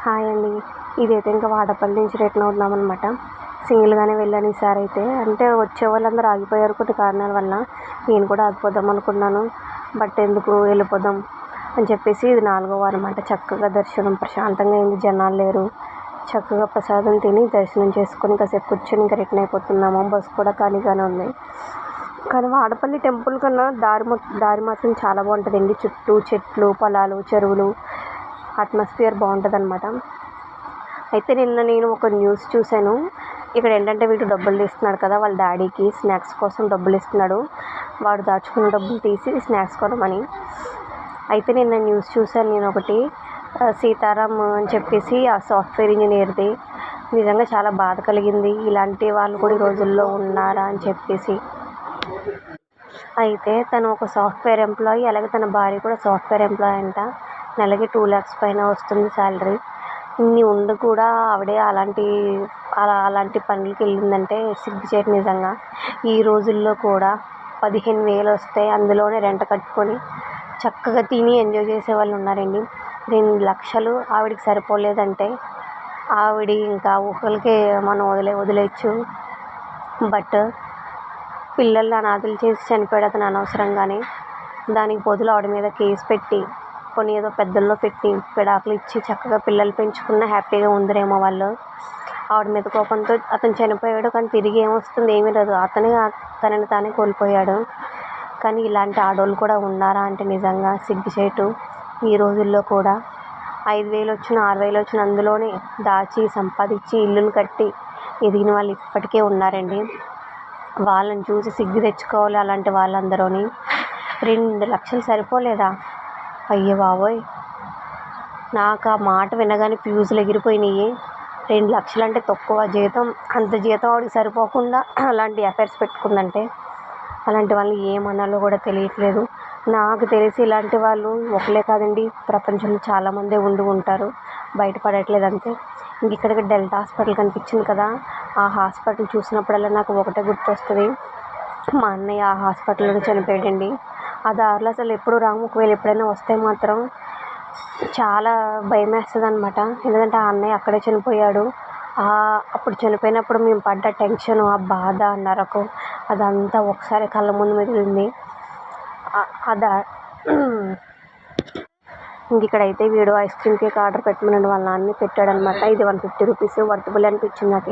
Hi అండి. ఇదైతే ఇంకా వాడపల్లి నుంచి రిటర్న్ అవుతున్నామన్నమాట. సింగిల్గానే వెళ్ళాను ఈసారి అయితే. అంటే వచ్చే వాళ్ళందరూ ఆగిపోయారు కొన్ని కారణాల వల్ల. నేను కూడా ఆగిపోదాం అనుకున్నాను. బట్ ఎందుకు వెళ్ళిపోదాం అని చెప్పేసి ఇది 4వ వారం అన్నమాట. చక్కగా దర్శనం ప్రశాంతంగా అయింది. జనాలు లేరు. చక్కగా ప్రసాదం తిని దర్శనం చేసుకొని కాసేపు కూర్చొని ఇంకా రిటర్న్ అయిపోతున్నాము. బస్సు కూడా ఖాళీగానే ఉంది. కానీ వాడపల్లి టెంపుల్ కన్నా దారి మాత్రం చాలా బాగుంటుందండి. చుట్టూ చెట్లు, పొలాలు, చెరువులు, అట్మాస్ఫియర్ బాగుంటుందన్నమాట. అయితే నిన్న నేను ఒక న్యూస్ చూశాను. ఇక్కడ ఏంటంటే వీడు డబ్బులు తీస్తున్నాడు కదా, వాళ్ళ డాడీకి స్నాక్స్ కోసం డబ్బులు ఇస్తున్నాడు. వాడు దాచుకున్న డబ్బులు తీసి స్నాక్స్ కొనమని. అయితే నిన్న న్యూస్ చూశాను నేను ఒకటి, సీతారాం అని చెప్పేసి ఆ సాఫ్ట్వేర్ ఇంజనీర్ది. నిజంగా చాలా బాధ కలిగింది. ఇలాంటి వాళ్ళు కూడా ఈ రోజుల్లో ఉన్నారా అని చెప్పేసి. అయితే తను ఒక సాఫ్ట్వేర్ ఎంప్లాయీ, అలాగే తన భార్య కూడా సాఫ్ట్వేర్ ఎంప్లాయీ అంట. నెలకి 2 lakhs పైన వస్తుంది శాలరీ. ఇన్ని ఉండి కూడా ఆవిడే అలాంటి పనులకి వెళ్ళిందంటే సిగ్గుచేటు నిజంగా. ఈ రోజుల్లో కూడా 15,000 వస్తే అందులోనే రెంట్ కట్టుకొని చక్కగా తిని ఎంజాయ్ చేసే వాళ్ళు ఉన్నారండి. 2 లక్షలు ఆవిడకి సరిపోలేదంటే ఆవిడ ఇంకా ఊహలకే మనం వదిలేయచ్చు. బట్ పిల్లల్ని అనాథలు చేసి చనిపోయాడు అతను అనవసరంగానే. దానికి బదులు ఆవిడ మీద కేసు పెట్టి కొన్ని ఏదో పెద్దల్లో పెట్టి విడాకులు ఇచ్చి చక్కగా పిల్లలు పెంచుకున్న హ్యాపీగా ఉందరేమో వాళ్ళు. ఆవిడ మీద కోపంతో అతను చనిపోయాడు, కానీ తిరిగి ఏమొస్తుంది? ఏమీ రాదు. తనని తానే కోల్పోయాడు. కానీ ఇలాంటి ఆడవాళ్ళు కూడా ఉన్నారా అంటే నిజంగా సిగ్గుచేటు. ఈ రోజుల్లో కూడా 5,000 వచ్చిన 6,000 వచ్చిన అందులోనే దాచి సంపాదించి ఇల్లులు కట్టి ఎదిగిన వాళ్ళు ఇప్పటికే ఉన్నారండి. వాళ్ళని చూసి సిగ్గు తెచ్చుకోవాలి అలాంటి వాళ్ళందరూని. 2 లక్షలు సరిపోలేదా? అయ్యో బాబోయ్, నాకు ఆ మాట వినగానే ఫ్యూజులు ఎగిరిపోయినాయి. 2 లక్షలు అంటే తక్కువ జీతం. అంత జీతం ఆవిడకి సరిపోకుండా అలాంటి అఫైర్స్ పెట్టుకుందంటే అలాంటి వాళ్ళని ఏమనాలో కూడా తెలియట్లేదు. నాకు తెలిసి ఇలాంటి వాళ్ళు ఒకలే కాదండి, ప్రపంచంలో చాలామందే ఉంటారు. బయటపడట్లేదు అంతే. ఇంక ఇక్కడికి డెల్టా హాస్పిటల్ కనిపించింది కదా, ఆ హాస్పిటల్ చూసినప్పుడల్లా నాకు ఒకటే గుర్తొస్తుంది. మా అన్నయ్య ఆ హాస్పిటల్లోనే చనిపోయాడండి. ఆ దారిలో అసలు ఎప్పుడు రాము. ఒకవేళ ఎప్పుడైనా వస్తే మాత్రం చాలా భయం వేస్తుంది అనమాట. ఎందుకంటే ఆ అన్నయ్య అక్కడే చనిపోయాడు. అప్పుడు చనిపోయినప్పుడు మేము పడ్డ టెన్షన్, ఆ బాధ, నరకం అదంతా ఒకసారి కళ్ళ ముందు మెదిలింది. ఇంక ఇక్కడైతే వీడు ఐస్ క్రీమ్ కేక్ ఆర్డర్ పెట్టమని వాళ్ళ నాన్న పెట్టాడనమాట. ఇది 150 రూపీస్ వర్తబుల్ అనిపించింది నాకు.